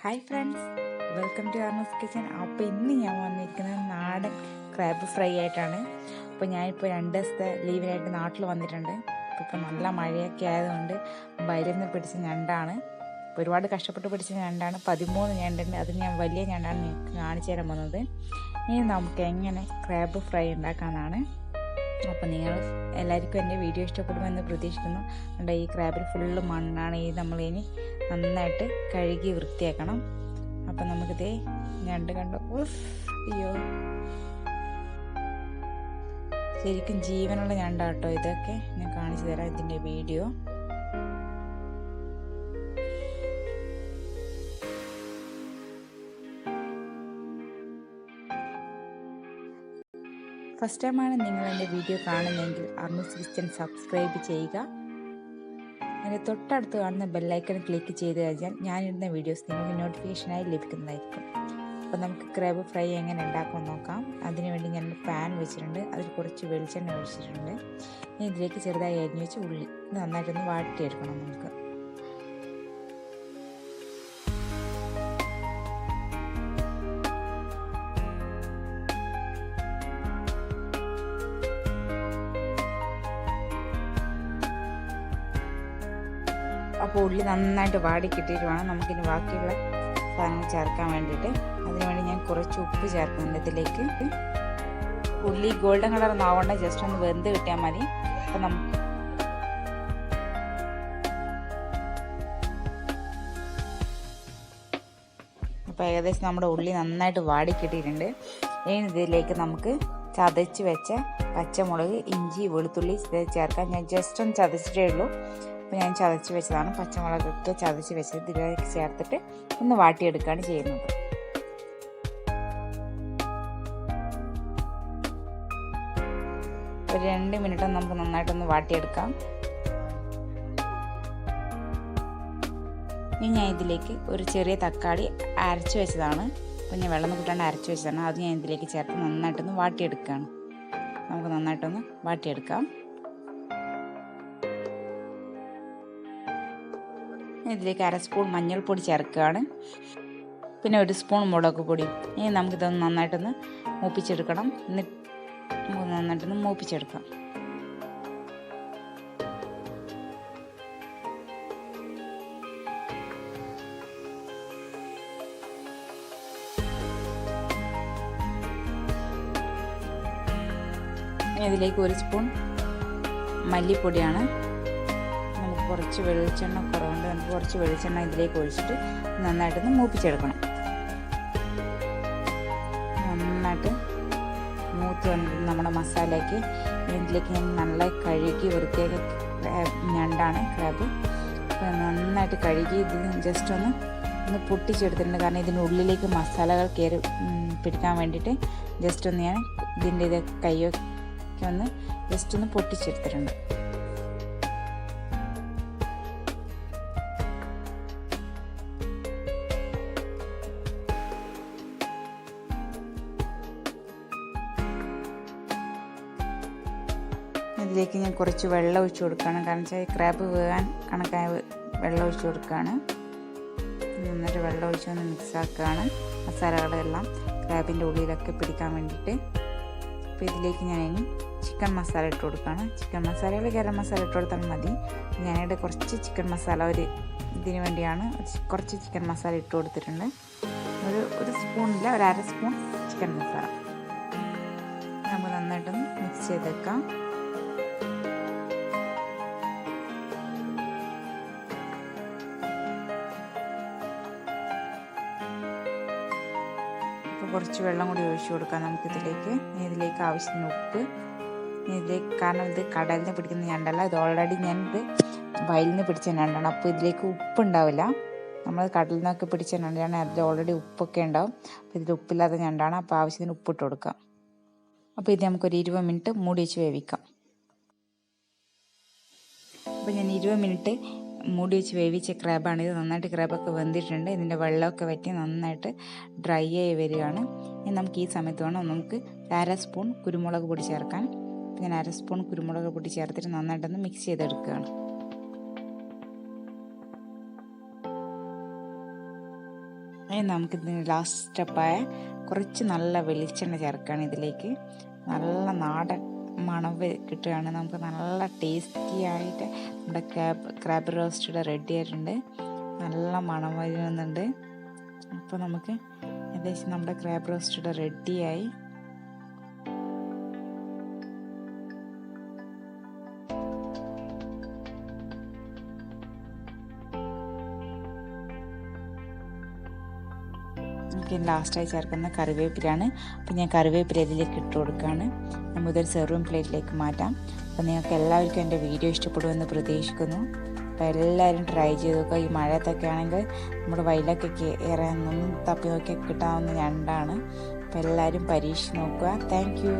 Hi friends, welcome to Armas kitchen. അപ്പോൾ ഇന്ന് ഞാൻ വന്നിരിക്കുന്നത് നാടൻ ക്രാബ് ഫ്രൈ ആയിട്ടാണ്. അപ്പോൾ ഞാനിപ്പോൾ 2 ദിവസത്തെ ലീവിനായിട്ട് നാട്ടിൽ വന്നിട്ടുണ്ട്. ഇപ്പോൾ നല്ല മഴയൊക്കെ ആയതുകൊണ്ട് വയലിൽ നിന്ന് പിടിച്ച ഞണ്ടാണ്. ഒരുപാട് കഷ്ടപ്പെട്ട് പിടിച്ച ഞണ്ടാണ്. 13 ഞണ്ടുണ്ട്. അത് ഞാൻ വലിയ ഞണ്ടാണ് നിങ്ങൾക്ക് കാണിച്ചു തരാൻ പോകുന്നത്. ഇനി നമുക്ക് എങ്ങനെ ക്രാബ് ഫ്രൈ ഉണ്ടാക്കാമെന്നാണ്. അപ്പോൾ നിങ്ങൾ എല്ലാവർക്കും എൻ്റെ വീഡിയോ ഇഷ്ടപ്പെടുമെന്ന് പ്രതീക്ഷിക്കുന്നു. അതുകൊണ്ട് ഈ ക്രാബിൽ ഫുള്ള് മണ്ണാണ്. നമ്മളിനി നന്നായിട്ട് കഴുകി വൃത്തിയാക്കണം. അപ്പം നമുക്കിതേ ഞണ്ട് കണ്ടോ, അയ്യോ ശരിക്കും ജീവനുള്ള ഞണ്ടാട്ടോ ഇതൊക്കെ. ഞാൻ കാണിച്ചു തരാം ഇതിൻ്റെ വീഡിയോ. ഫസ്റ്റ് ടൈമാണ് നിങ്ങൾ എൻ്റെ വീഡിയോ കാണുന്നതെങ്കിൽ ആർമസ് കിച്ചൻ സബ്സ്ക്രൈബ് ചെയ്യുക. അതിൻ്റെ തൊട്ടടുത്ത് കാണുന്ന ബെല്ലൈക്കൺ ക്ലിക്ക് ചെയ്ത് കഴിഞ്ഞാൽ ഞാനിടുന്ന വീഡിയോസ് നിങ്ങൾക്ക് നോട്ടിഫിക്കേഷനായി ലഭിക്കുന്നതായിരിക്കും. അപ്പോൾ നമുക്ക് ക്രാബ് ഫ്രൈ എങ്ങനെ ഉണ്ടാക്കുമെന്ന് നോക്കാം. അതിനുവേണ്ടി ഞാൻ പാൻ വെച്ചിട്ടുണ്ട്. അതിൽ കുറച്ച് വെളിച്ചെണ്ണ ഒഴിച്ചിട്ടുണ്ട്. ഇനി ഇതിലേക്ക് ചെറുതായി അരിഞ്ഞ് വെച്ച് ഉള്ളി നന്നായിട്ടൊന്ന് വാട്ടിയെടുക്കണം നമുക്ക്. അപ്പോൾ ഉള്ളി നന്നായിട്ട് വാടി കിട്ടിയിട്ട് വേണം നമുക്കിനി ബാക്കിയുള്ള സാധനങ്ങൾ ചേർക്കാൻ വേണ്ടിയിട്ട്. അതിനുവേണ്ടി ഞാൻ കുറച്ച് ഉപ്പ് ചേർക്കുന്നുണ്ട് ഇതിലേക്ക്. ഉള്ളി ഗോൾഡൻ കളർ ആവണ്ട, ജസ്റ്റ് ഒന്ന് വെന്ത് കിട്ടിയാൽ മതി. അപ്പോൾ ഏകദേശം നമ്മുടെ ഉള്ളി നന്നായിട്ട് വാടി കിട്ടിയിട്ടുണ്ട്. ഇനി ഇതിലേക്ക് നമുക്ക് ചതച്ച് വെച്ച പച്ചമുളക്, ഇഞ്ചി, വെളുത്തുള്ളി ചേർക്കാം. ഞാൻ ജസ്റ്റ് ഒന്ന് ചതച്ചിട്ടേ ഉള്ളൂ. അപ്പോൾ ഞാൻ ചതച്ച് വെച്ചതാണ്. പച്ചമുളകൊക്കെ ചതച്ച് വെച്ചത് ഇതിലേക്ക് ചേർത്തിട്ട് ഒന്ന് വാട്ടിയെടുക്കുകയാണ് ചെയ്യുന്നത്. ഒരു 2 മിനിറ്റ് നമുക്ക് നന്നായിട്ടൊന്ന് വാട്ടിയെടുക്കാം. ഇനി ഞാൻ ഇതിലേക്ക് ഒരു ചെറിയ തക്കാളി അരച്ച് വെച്ചതാണ്. അപ്പോൾ ഞാൻ വെള്ളം കിട്ടാണ്ട് അരച്ച് വെച്ചതാണ്. അത് ഞാൻ ഇതിലേക്ക് ചേർത്ത് നന്നായിട്ടൊന്ന് വാട്ടിയെടുക്കുകയാണ്. നമുക്ക് നന്നായിട്ടൊന്ന് വാട്ടിയെടുക്കാം. ഇതിലേക്ക് 1/2 സ്പൂൺ മഞ്ഞൾപ്പൊടി ചേർക്കുകയാണ്. പിന്നെ 1 സ്പൂൺ മുളക് പൊടി. ഇനി നമുക്കിതൊന്ന് നന്നായിട്ടൊന്ന് മൂപ്പിച്ചെടുക്കണം. നന്നായിട്ടൊന്ന് മൂപ്പിച്ചെടുക്കാം. ഇതിലേക്ക് 1 സ്പൂൺ മല്ലിപ്പൊടിയാണ്. നമുക്ക് കുറച്ച് വെളിച്ചെണ്ണ കുറവുണ്ട്. നമുക്ക് കുറച്ച് വെളിച്ചെണ്ണ ഇതിലേക്ക് ഒഴിച്ചിട്ട് നന്നായിട്ടൊന്ന് മൂപ്പിച്ചെടുക്കണം. നന്നായിട്ട് മൂത്ത് വന്നിട്ട് നമ്മുടെ മസാലയ്ക്ക് ഇതിലേക്ക് ഞാൻ നല്ല കഴുകി വൃത്തിയാക്കി ഞണ്ടാണ് ക്രാബ്. നന്നായിട്ട് കഴുകി ഇത് ജസ്റ്റ് ഒന്ന് പൊട്ടിച്ചെടുത്തിട്ടുണ്ട്. കാരണം ഇതിനുള്ളിലേക്ക് മസാലകൾ കയറി പിടിക്കാൻ വേണ്ടിയിട്ട് ജസ്റ്റ് ഒന്ന് ഞാൻ ഇതിൻ്റെ കൈയൊക്കെ ഒന്ന് ജസ്റ്റ് ഒന്ന് പൊട്ടിച്ചെടുത്തിട്ടുണ്ട്. ഇതിലേക്ക് ഞാൻ കുറച്ച് വെള്ളം ഒഴിച്ചു കൊടുക്കുകയാണ്. കാരണം വെച്ചാൽ ക്രാബ് വേകാൻ കണക്കായ വെള്ളം ഒഴിച്ചു കൊടുക്കുകയാണ്. നന്നായിട്ട് വെള്ളം ഒഴിച്ച് ഒന്ന് മിക്സ് ആക്കുകയാണ് മസാലകളെല്ലാം ക്രാബിൻ്റെ ഉള്ളിലൊക്കെ പിടിക്കാൻ വേണ്ടിയിട്ട്. അപ്പോൾ ഇതിലേക്ക് ഞാൻ ഇനി ചിക്കൻ മസാല ഇട്ട് കൊടുക്കുകയാണ്. ചിക്കൻ മസാലയിൽ ഗരം മസാല ഇട്ട് കൊടുത്താൽ മതി. ഞാനിവിടെ കുറച്ച് ചിക്കൻ മസാല ഇതിന് വേണ്ടിയാണ് കുറച്ച് ചിക്കൻ മസാല ഇട്ട് കൊടുത്തിട്ടുണ്ട്. ഒരു സ്പൂണില്ല, 1/2 സ്പൂൺ ചിക്കൻ മസാല. നമുക്ക് നന്നായിട്ടൊന്ന് മിക്സ് ചെയ്തേക്കാം. കുറച്ച് വെള്ളം കൂടി ഒഴിച്ചു കൊടുക്കാം നമുക്കിതിലേക്ക്. ഇതിലേക്ക് ആവശ്യത്തിന് ഉപ്പ്. കാരണം ഇത് കടലിൽ നിന്ന് പിടിക്കുന്ന ഞണ്ടല്ല, ഇത് ഓൾറെഡി ഞാനിത് വയലിൽ നിന്ന് പിടിച്ച ഞണ്ടാണ്. അപ്പോൾ ഇതിലേക്ക് ഉപ്പ് ഉണ്ടാവില്ല. നമ്മൾ കടലിൽ നിന്നൊക്കെ പിടിച്ച ഞണ്ടാണ്, അതിൽ ഓൾറെഡി ഉപ്പൊക്കെ ഉണ്ടാവും. അപ്പോൾ ഇതിൽ ഉപ്പില്ലാത്ത ഞണ്ടാണ്. അപ്പോൾ ആവശ്യത്തിന് ഉപ്പിട്ട് കൊടുക്കാം. അപ്പോൾ ഇത് നമുക്കൊരു 20 മിനിറ്റ് മൂടി വെച്ച് വേവിക്കാം. അപ്പോൾ ഞാൻ 20 മിനിറ്റ് മൂടി വെച്ച് വേവിച്ച ക്രാബാണ് ഇത്. നന്നായിട്ട് ക്രാബൊക്കെ വെന്തിട്ടുണ്ട്. ഇതിൻ്റെ വെള്ളമൊക്കെ വറ്റി നന്നായിട്ട് ഡ്രൈ ആയി വരികയാണ്. ഇനി നമുക്ക് ഈ സമയത്ത് വേണം നമുക്ക് 1/2 സ്പൂൺ കുരുമുളക് പൊടി ചേർക്കാൻ. ഞാൻ 1/2 സ്പൂൺ കുരുമുളക് പൊടി ചേർത്തിട്ട് നന്നായിട്ടൊന്ന് മിക്സ് ചെയ്തെടുക്കുകയാണ്. ഇനി നമുക്കിതിന് ലാസ്റ്റ് സ്റ്റെപ്പായ കുറച്ച് നല്ല വെളിച്ചെണ്ണ ചേർക്കുകയാണ് ഇതിലേക്ക്. നല്ല നാടൻ മണം കിട്ടുകയാണ്. നമുക്ക് നല്ല ടേസ്റ്റി ആയിട്ട് നമ്മുടെ ക്രാബ് റോസ്റ്റ് റെഡി ആയിട്ടുണ്ട്. നല്ല മണം വരുന്നുണ്ട്. അപ്പോൾ നമുക്ക് ഏകദേശം നമ്മുടെ ക്രാബ് റോസ്റ്റ് റെഡിയായി. എനിക്ക് ലാസ്റ്റായി ചേർക്കുന്ന കറിവേപ്പിലാണ്. അപ്പോൾ ഞാൻ കറിവേപ്പില ഇതിലേക്ക് ഇട്ട് കൊടുക്കുകയാണ്. നമുക്ക് ഒരു സെർവിങ് പ്ലേറ്റിലേക്ക് മാറ്റാം. അപ്പോൾ നിങ്ങൾക്ക് എല്ലാവർക്കും എൻ്റെ വീഡിയോ ഇഷ്ടപ്പെടുമെന്ന് പ്രതീക്ഷിക്കുന്നു. അപ്പോൾ എല്ലാവരും ട്രൈ ചെയ്ത് നോക്കുക. ഈ മഴയത്തൊക്കെ ആണെങ്കിൽ നമ്മുടെ വയലൊക്കെ ഏറെ ഒന്നും തപ്പി നോക്കിയാൽ കിട്ടാവുന്ന ഞണ്ടാണ്. അപ്പോൾ എല്ലാവരും പരീക്ഷിച്ച് നോക്കുക. Thank you.